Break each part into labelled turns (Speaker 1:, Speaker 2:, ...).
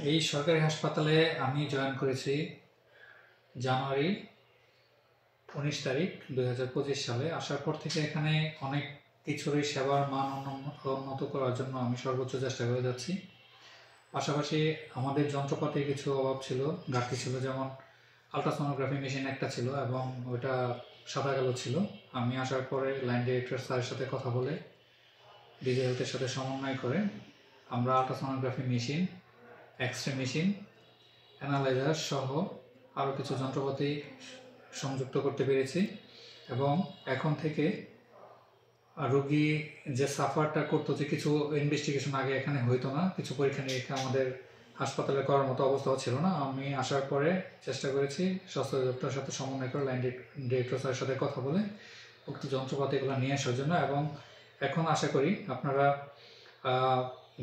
Speaker 1: এই সরকারি হাসপাতালে আমি জয়েন করেছি জানুয়ারি 19 তারিখ 2025 সালে। আসার পর থেকে এখানে অনেক কিছুরই সেবার মান উন্নত করার জন্য আমি সর্বোচ্চ চেষ্টা করে যাচ্ছি। পাশাপাশি আমাদের যন্ত্রপাতির কিছু অভাব ছিল, ঘাটতি ছিল, যেমন আলট্রাসোনোগ্রাফি মেশিন একটা ছিল এবং ওইটা সাদা কালো ছিল। আমি আসার পরে লাইন ডিরেক্টর স্যারের সাথে কথা বলে ডিজি হেলথের সাথে সমন্বয় করে আমরা ultrasonography machine, X-ray machine, analyser সহ আরও কিছু যন্ত্রপাতি সংযুক্ত করতে পেরেছি এবং এখন থেকে রোগী যে সাফারটা করতো, যে কিছু ইনভেস্টিগেশন আগে এখানে হইতো না, কিছু পরীক্ষা নিরীক্ষা আমাদের হাসপাতালে করার মতো অবস্থাও ছিল না। আমি আসার পরে চেষ্টা করেছি স্বাস্থ্য অধিদপ্তরের সাথে সমন্বয় করে লাইন ডিরেক্টর স্যারের সাথে কথা বলে উক্ত যন্ত্রপাতিগুলো নিয়ে আসার জন্য। এবং এখন আশা করি আপনারা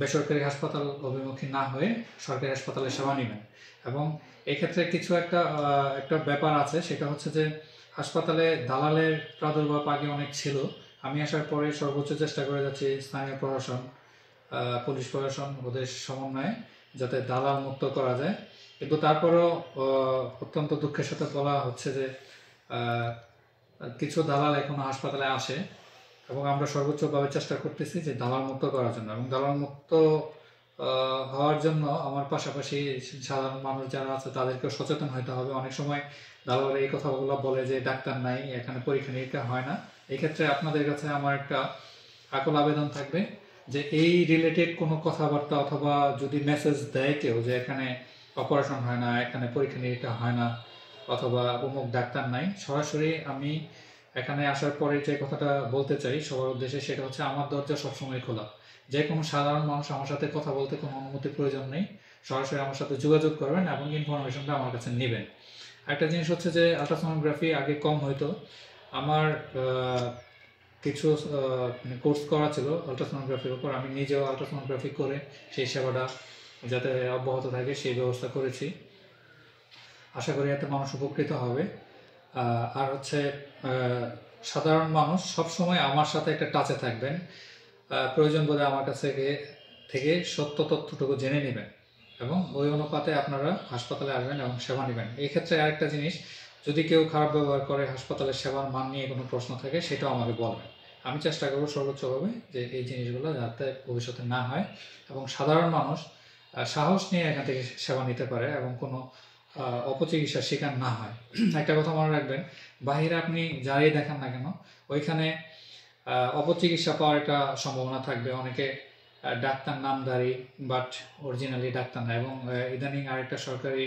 Speaker 1: বেসরকারি হাসপাতাল অভিমুখী না হয়ে সরকারি হাসপাতালে সেবা নেবেন। এবং এক্ষেত্রে কিছু একটা ব্যাপার আছে, সেটা হচ্ছে যে হাসপাতালে দালালের প্রাদুর্ভাব আগে অনেক ছিল। আমি আসার পরে সর্বোচ্চ চেষ্টা করে যাচ্ছি স্থানীয় প্রশাসন, পুলিশ প্রশাসন ওদের সমন্বয়ে যাতে দালাল মুক্ত করা যায়। কিন্তু তারপরেও অত্যন্ত দুঃখের সাথে বলা হচ্ছে যে কিছু দালাল এখনো হাসপাতালে আসে এবং আমরা সর্বোচ্চভাবে চেষ্টা করতেছি যে দালাল মুক্ত করার জন্য। এবং দালাল মুক্ত হওয়ার জন্য আমার পাশাপাশি সাধারণ মানুষ যারা আছে তাদেরকেও সচেতন হতে হবে। অনেক সময় দালাল এই কথাগুলো বলে যে ডাক্তার নাই, এখানে পরীক্ষা নিরীক্ষা হয় না। এক্ষেত্রে আপনাদের কাছে আমার একটা আকুল আবেদন থাকবে যে এই রিলেটেড কোনো কথাবার্তা অথবা যদি মেসেজ দেয় কেউ যে এখানে অপারেশন হয় না, এখানে পরীক্ষা নিরীক্ষা হয় না, অথবা অমুক ডাক্তার নাই, সরাসরি আমি এখানে আসার পরে যে কথাটা বলতে চাই সবার উদ্দেশ্যে, সেটা হচ্ছে আমার দরজা সবসময় খোলা। যে কোনো সাধারণ মানুষ আমার সাথে কথা বলতে কোনো অনুমতির প্রয়োজন নেই, সরাসরি আমার সাথে যোগাযোগ করবেন এবং ইনফরমেশনটা আমার কাছে নেবেন। একটা জিনিস হচ্ছে যে আলট্রাসোনোগ্রাফি আগে কম হইতো। আমার কিছু কোর্স করা ছিল আলট্রাসোনোগ্রাফির উপর, আমি নিজেও আলট্রাসোনোগ্রাফি করে সেই সেবাটা যাতে অব্যাহত থাকে সেই ব্যবস্থা করেছি। আশা করি এতে মানুষ উপকৃত হবে। আর হচ্ছে সাধারণ মানুষ সবসময় আমার সাথে একটা টাচে থাকবেন, প্রয়োজন বোধে আমার কাছে থেকে সত্য তথ্যটুকু জেনে নেবেন এবং ওই অনুপাতে আপনারা হাসপাতালে আসবেন এবং সেবা নেবেন। এই ক্ষেত্রে আরেকটা জিনিস, যদি কেউ খারাপ ব্যবহার করে, হাসপাতালের সেবার মান নিয়ে কোনো প্রশ্ন থাকে, সেটাও আমাকে বলবেন। আমি চেষ্টা করব সর্বোচ্চভাবে যে এই জিনিসগুলো যাতে ভবিষ্যতে না হয় এবং সাধারণ মানুষ সাহস নিয়ে এখান থেকে সেবা নিতে পারে এবং কোনো অপচিকিৎসার শিকার না হয়। একটা কথা মনে রাখবেন, বাহিরে আপনি যাই দেখান না কেন, ওইখানে অপচিকিৎসা পাওয়ার একটা সম্ভাবনা থাকবে। অনেকে ডাক্তার নামধারী বাট অরিজিনালি ডাক্তার না। এবং ইদানিং আরেকটা সরকারি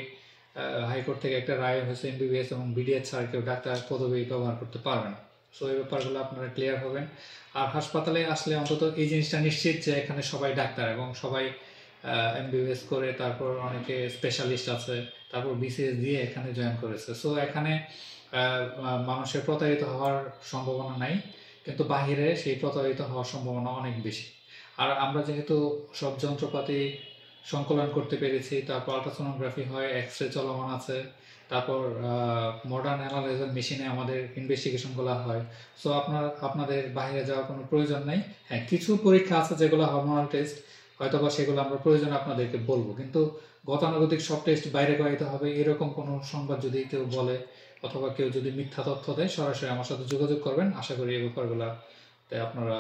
Speaker 1: হাইকোর্ট থেকে একটা রায় হয়েছে, এমবিবিএস এবং বিডিএস ছাড়া কেউ ডাক্তার পদবি ব্যবহার করতে পারবে না। সো এই ব্যাপারগুলো আপনারা ক্লিয়ার হবেন। আর হাসপাতালে আসলে অন্তত এই জিনিসটা নিশ্চিত যে এখানে সবাই ডাক্তার এবং সবাই এমবিবিএস করে, তারপর অনেকে স্পেশালিস্ট আছে, তারপর বিসিএস দিয়ে এখানে জয়েন করেছে। সো এখানে মানুষের প্রতারিত হওয়ার সম্ভাবনা নাই, কিন্তু বাহিরে সেই প্রতারিত হওয়ার সম্ভাবনা অনেক বেশি। আর আমরা যেহেতু সব যন্ত্রপাতি সংকলন করতে পেরেছি, তারপর আলট্রাসোনোগ্রাফি হয়, এক্স-রে চলমান আছে, তারপর মডার্ন অ্যানালাইজার মেশিনে আমাদের ইনভেস্টিগেশনগুলো হয়। সো আপনাদের বাইরে যাওয়ার কোনো প্রয়োজন নেই। হ্যাঁ, কিছু পরীক্ষা আছে যেগুলো হরমোনাল টেস্ট, হয়তো বা সেগুলো আমরা প্রয়োজন আপনাদেরকে বলবো, কিন্তু গতানুগতিক সব টেস্ট বাইরে করাইতে হবে এরকম কোনো সংবাদ যদি কেউ বলে অথবা কেউ যদি মিথ্যা তথ্য দেয়, সরাসরি আমার সাথে যোগাযোগ করবেন। আশা করি এই ব্যাপারগুলোতে আপনারা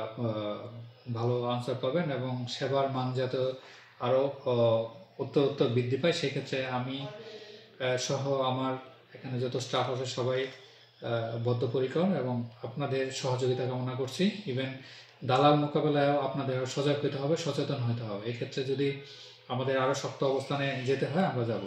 Speaker 1: ভালো আনসার পাবেন এবং সেবার মান যাতে আরও উত্তর বৃদ্ধি পায়, সেক্ষেত্রে আমি সহ আমার এখানে যত স্টাফ আছে সবাই বদ্ধপরিকর এবং আপনাদের সহযোগিতা কামনা করছি। ইভেন দালাল মোকাবেলায়ও আপনাদের সজাগ হতে হবে, সচেতন হতে হবে। এক্ষেত্রে যদি আমাদের আরও শক্ত অবস্থানে যেতে হয়, আমরা যাব।